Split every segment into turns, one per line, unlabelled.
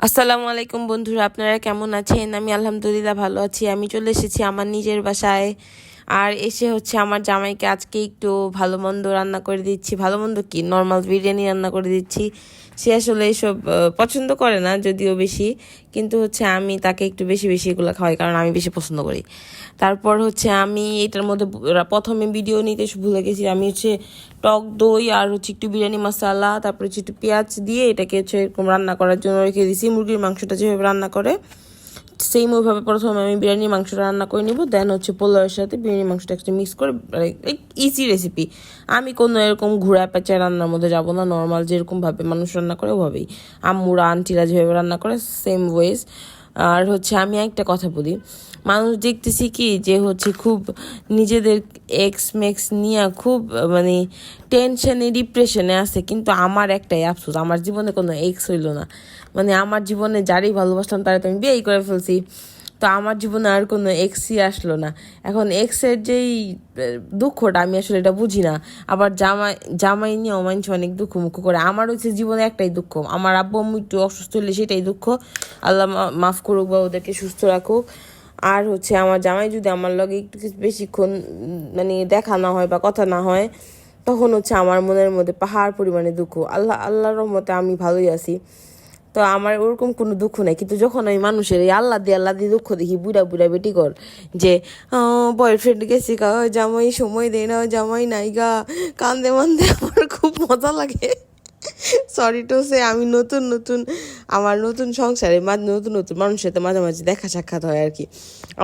আসসালামু আলাইকুম বন্ধুরা, আপনারা কেমন আছেন? আমি আলহামদুলিল্লাহ ভালো আছি। আমি চলে এসেছি আমার নিজের বাসায়। আর এসে আমার জামাইকে আজকে একটু ভালো মন্দ রান্না করে দিচ্ছি। ভালো মন্দ কি, নর্মাল বিরিয়ানি রান্না করে দিচ্ছি। সে আসলে এসব পছন্দ করে না যদিও বেশি, কিন্তু আমি তাকে একটু বেশি বেশি এগুলো খাওয়াই, কারণ আমি বেশি পছন্দ করি। তারপর আমি এটার মধ্যে প্রথমে ভিডিও নিতে ভুলে গেছি। আমি টক দই আর একটু বিরিয়ানি মশলা, তারপর একটু পেঁয়াজ দিয়ে এটাকে এরকম রান্না করার জন্য রেখে দিয়েছি। মুরগির মাংসটা যেভাবে রান্না করে সেম ওইভাবে প্রথমে আমি বিরিয়ানির মাংসটা রান্না করে নিব, দেন পোলাওয়ের সাথে বিরিয়ানি মাংসটা একটা মিক্স করে, ইজি রেসিপি। আমি কোনো এরকম ঘোরা পেঁচা রান্নার মধ্যে যাব না, নর্মাল যেরকমভাবে মানুষ রান্না করে ওভাবেই, আম্মুরা আন্টিরা যেভাবে রান্না করে সেম ওয়েজ। আর আমি একটা কথা বলি, মানুষ দেখতেছি কি যে খুব নিজেদের এক্স মেক্স নিয়ে খুব মানে টেনশনে ডিপ্রেশনে আছে, কিন্তু আমার একটাই আফসোস, আমার জীবনে কোনো এক্স হইলো না। আমার জীবনে যারই ভালোবাসলাম তারা তো আমি বিয়েই করে ফেলছি, তো আমার জীবনে আর কোনো এক্সই আসলো না। এখন এক্সের যেই দুঃখটা আমি আসলে এটা বুঝি না। আবার জামাই নিয়ে অমাঞ্চ অনেক দুঃখ মুখ করে। আমার জীবনে একটাই দুঃখ, আমার আব্বু আম্মু একটু অসুস্থ হলে সেটাই দুঃখ। আল্লাহ মাফ করুক বা ওদেরকে সুস্থ রাখুক। আর আমার জামাই যদি আমার লগে একটু বেশিক্ষণ দেখা না হয় বা কথা না হয়, তখন আমার মনের মধ্যে পাহাড় পরিমাণে দুঃখ। আল্লাহর রহমতে আমি ভালোই আছি, তো আমার ওরকম কোনো দুঃখ নেই। কিন্তু যখন আমি মানুষের এই আল্লাহ দিয়ে দুঃখ দেখি, বুড়া বুড়া বেটি কর যে বয়ফ্রেন্ড গেছি গা, জামাই সময় দেয় না, জামাই নাই গা, কান্দে মান্দে, আমার খুব মজা লাগে। সরি টু সে, আমি আমার নতুন সংসারে নতুন নতুন মানুষের সাথে মাঝে মাঝে দেখা সাক্ষাৎ হয় আর কি।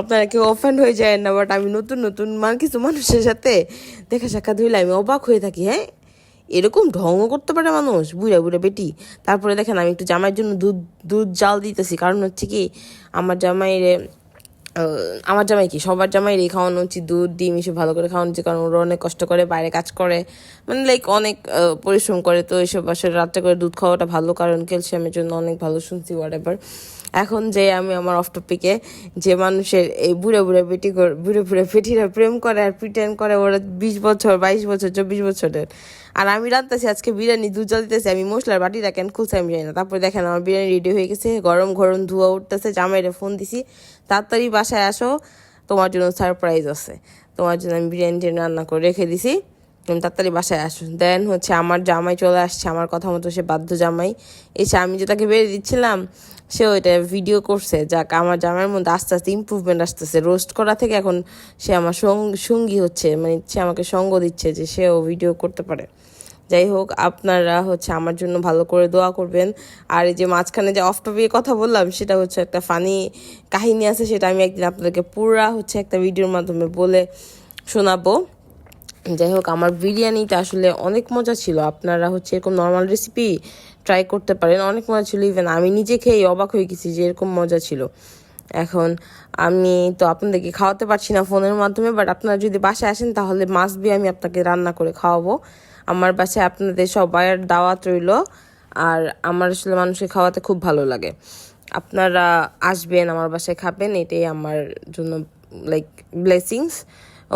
আপনারা কেউ অফেন্ড হয়ে যায় না, বাট আমি নতুন কিছু মানুষের সাথে দেখা সাক্ষাৎ হইলে আমি অবাক হয়ে থাকি। হ্যাঁ, এরকম ঢঙও করতে পারে মানুষ, বুড়া বুড়া বেটি। তারপরে দেখেন আমি একটু জামাইয়ের জন্য দুধ জাল দিতেছি, কারণ কি আমার জামাইরে আমার জামাই কি সবার জামাই খাওয়ানো উচিত, দুধ ডিম এসব ভালো করে খাওয়ানো উচিত, কারণ ওরা অনেক কষ্ট করে, বাইরে কাজ করে, অনেক পরিশ্রম করে, তো এইসব আসলে রাত্রে করে দুধ খাওয়াটা ভালো, কারণ ক্যালসিয়ামের জন্য অনেক ভালো, শুনছি হোয়াটএভার। এখন যে আমি আমার অফ টপিকে, যে মানুষের এই বুড়ে বুড়ে বেটিরা প্রেম করে আর প্রিটেন্ড করে ওরা 20 বছর 22 বছর 24 বছরের, আর আমি রাঁধতেছি আজকে বিরিয়ানি, দুধ জাল দিতেছি, আমি মশলার বাটিটা কেন খুলছে আমি জানি না। তারপরে দেখেন আমার বিরিয়ানি রেডি হয়ে গেছে, গরম গরম ধোয়া উঠতেছে। জামাইরে ফোন দিছি, তাড়াতাড়ি বাসায় আসো, তোমার জন্য সারপ্রাইজ আছে, তোমার জন্য আমি বিরিয়ানি রান্না করে রেখে দিছি, তুমি তাড়াতাড়ি বাসায় আসো। দেন আমার জামাই চলে আসছে, আমার কথা মতো সে বাধ্য জামাই এসে, আমি যে তাকে বেরিয়ে দিচ্ছিলাম সে ওইটা ভিডিও করছে। যাক, আমার জামাইয়ের মধ্যে আস্তে আস্তে ইম্প্রুভমেন্ট আসতেছে, রোস্ট করা থেকে এখন সে আমার সঙ্গী হচ্ছে, সে আমাকে সঙ্গ দিচ্ছে যে সেও ভিডিও করতে পারে। যাই হোক, আপনারা আমার জন্য ভালো করে দোয়া করবেন। আর এই যে মাঝখানে যে অফ টপিকে কথা বললাম, সেটা একটা ফানি কাহিনী আছে, সেটা আমি একদিন আপনাদেরকে পুরা একটা ভিডিওর মাধ্যমে বলে শোনাবো। যাই হোক, আমার বিরিয়ানিটা আসলে অনেক মজা ছিল। আপনারা এরকম নর্মাল রেসিপি ট্রাই করতে পারেন, অনেক মজা ছিল। ইভেন আমি নিজে খেয়ে অবাক হয়ে গেছি যে এরকম মজা ছিল। এখন আমি তো আপনাদেরকে খাওয়াতে পারছি না ফোনের মাধ্যমে, বাট আপনারা যদি বাসায় আসেন তাহলে মাস্ট বি আমি আপনাকে রান্না করে খাওয়াবো। আমার বাসায় আপনাদের সবাইয়ের দাওয়াত রইল। আর আমার আসলে মানুষকে খাওয়াতে খুব ভালো লাগে। আপনারা আসবেন, আমার বাসায় খাবেন, এটাই আমার জন্য ব্লেসিংস।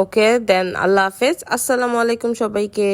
ওকে দেন, আল্লাহ হাফেজ, আসসালামু আলাইকুম সবাইকে।